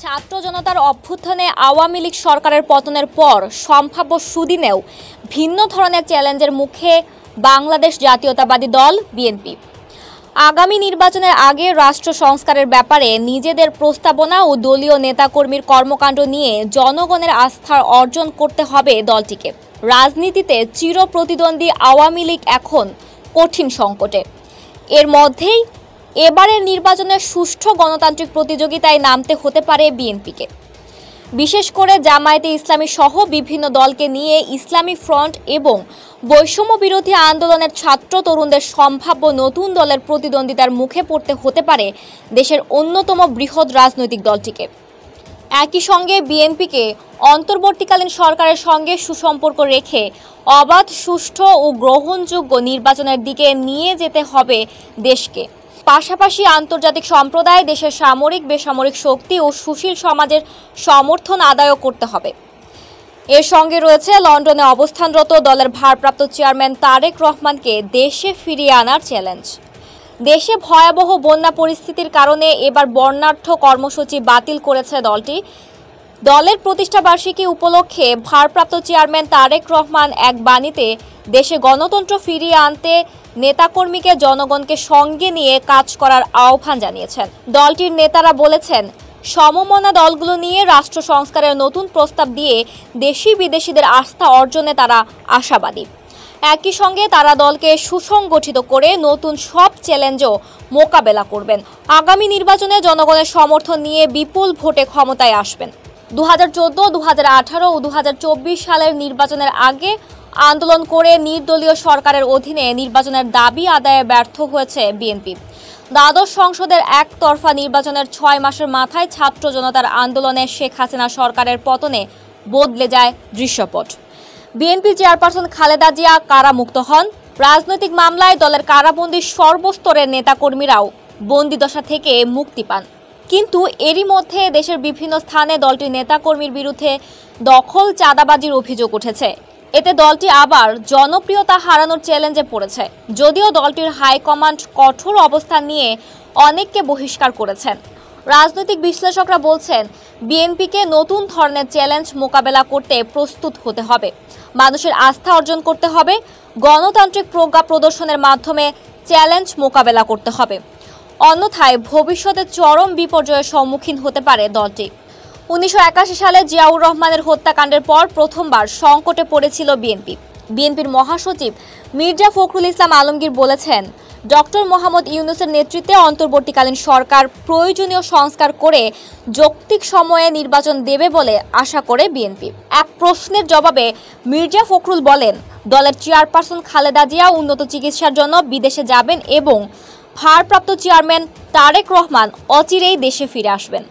ছাত্র জনতার অভ্যুত্থানে আওয়ামী লীগ সরকারের পতনের পর সম্ভাব্য সুদিনেও ভিন্ন ধরনের চ্যালেঞ্জের মুখে বাংলাদেশ জাতীয়তাবাদী দল বিএনপি। আগামী নির্বাচনের আগে রাষ্ট্র সংস্কারের ব্যাপারে নিজেদের প্রস্তাবনা ও দলীয় নেতাকর্মীর কর্মকাণ্ড নিয়ে জনগণের আস্থার অর্জন করতে হবে দলটিকে। রাজনীতিতে চিরপ্রতিদ্বন্দ্বী আওয়ামী লীগ এখন কঠিন সংকটে। এর মধ্যেই এবারের নির্বাচনের সুষ্ঠু গণতান্ত্রিক প্রতিযোগিতায় নামতে হতে পারে বিএনপিকে। বিশেষ করে জামায়াতে ইসলামী সহ বিভিন্ন দলকে নিয়ে ইসলামী ফ্রন্ট এবং বৈষম্য বিরোধী আন্দোলনের ছাত্র তরুণদের সম্ভাব্য নতুন দলের প্রতিদ্বন্দ্বিতার মুখে পড়তে হতে পারে দেশের অন্যতম বৃহৎ রাজনৈতিক দলটিকে। একই সঙ্গে বিএনপিকে অন্তর্বর্তীকালীন সরকারের সঙ্গে সুসম্পর্ক রেখে অবাধ, সুষ্ঠু ও গ্রহণযোগ্য নির্বাচনের দিকে নিয়ে যেতে হবে দেশকে। পাশাপাশি আন্তর্জাতিক সম্প্রদায় দেশের সামরিক, বেসামরিক শক্তি ও সুশীল সমাজের সমর্থন আদায় করতে হবে। এর সঙ্গে রয়েছে লন্ডনে অবস্থানরত দলের ভারপ্রাপ্ত চেয়ারম্যান তারেক রহমানকে দেশে ফিরিয়ে আনার চ্যালেঞ্জ। দেশে ভয়াবহ বন্যা পরিস্থিতির কারণে এবার বর্ণাঢ্য কর্মসূচি বাতিল করেছে দলটি। দলের প্রতিষ্ঠাবার্ষিকী উপলক্ষে ভারপ্রাপ্ত চেয়ারম্যান তারেক রহমান এক বাণীতে দেশে গণতন্ত্র ফিরিয়ে আনতে নেতাকর্মীকে জনগণকে সঙ্গে নিয়ে কাজ করার আহ্বান জানিয়েছেন। দলটির নেতারা বলেছেন, সমমনা দলগুলো নিয়ে রাষ্ট্র সংস্কারের নতুন প্রস্তাব দিয়ে দেশি বিদেশিদের আস্থা অর্জনে তারা আশাবাদী। একই সঙ্গে তারা দলকে সুসংগঠিত করে নতুন সব চ্যালেঞ্জও মোকাবেলা করবেন। আগামী নির্বাচনে জনগণের সমর্থন নিয়ে বিপুল ভোটে ক্ষমতায় আসবেন। 2014, 2018 ও 2024 সালের নির্বাচনের আগে আন্দোলন করে নির্দলীয় সরকারের অধীনে নির্বাচনের দাবি আদায়ে ব্যর্থ হয়েছে বিএনপি। দ্বাদশ সংসদের একতরফা নির্বাচনের 6 মাসের মাথায় ছাত্র জনতার আন্দোলনে শেখ হাসিনা সরকারের পতনে বদলে যায় দৃশ্যপট। বিএনপি চেয়ারপারসন খালেদা জিয়া কারামুক্ত হন। রাজনৈতিক মামলায় দলের কারাবন্দী সর্বস্তরের নেতাকর্মীরাও বন্দিদশা থেকে মুক্তি পান। কিন্তু এরই মধ্যে দেশের বিভিন্ন স্থানে দলটির নেতাকর্মীর বিরুদ্ধে দখল, চাঁদাবাজির অভিযোগ উঠেছে। এতে দলটি আবার জনপ্রিয়তা হারানোর চ্যালেঞ্জে পড়েছে। যদিও দলটির হাইকমান্ড কঠোর অবস্থান নিয়ে অনেককে বহিষ্কার করেছেন। রাজনৈতিক বিশ্লেষকরা বলছেন, বিএনপিকে নতুন ধরনের চ্যালেঞ্জ মোকাবেলা করতে প্রস্তুত হতে হবে। মানুষের আস্থা অর্জন করতে হবে। গণতান্ত্রিক প্রজ্ঞা প্রদর্শনের মাধ্যমে চ্যালেঞ্জ মোকাবেলা করতে হবে। অন্যথায় ভবিষ্যতে চরম বিপর্যয়ের সম্মুখীন হতে পারে দলটি। 1981 সালে জিয়াউর রহমানের হত্যাকাণ্ডের পর প্রথমবার সংকটে পড়েছিল বিএনপি। বিএনপির মহাসচিব মির্জা ফখরুল ইসলাম আলমগীর বলেছেন, ডক্টর মোহাম্মদ ইউনূসের নেতৃত্বে অন্তর্বর্তীকালীন সরকার প্রয়োজনীয় সংস্কার করে যৌক্তিক সময়ে নির্বাচন দেবে বলে আশা করে বিএনপি। এক প্রশ্নের জবাবে মির্জা ফখরুল বলেন, দলের চেয়ারপারসন খালেদা জিয়া উন্নত চিকিৎসার জন্য বিদেশে যাবেন এবং ভারপ্রাপ্ত চেয়ারম্যান তারেক রহমান অচিরেই দেশে ফিরে আসবেন।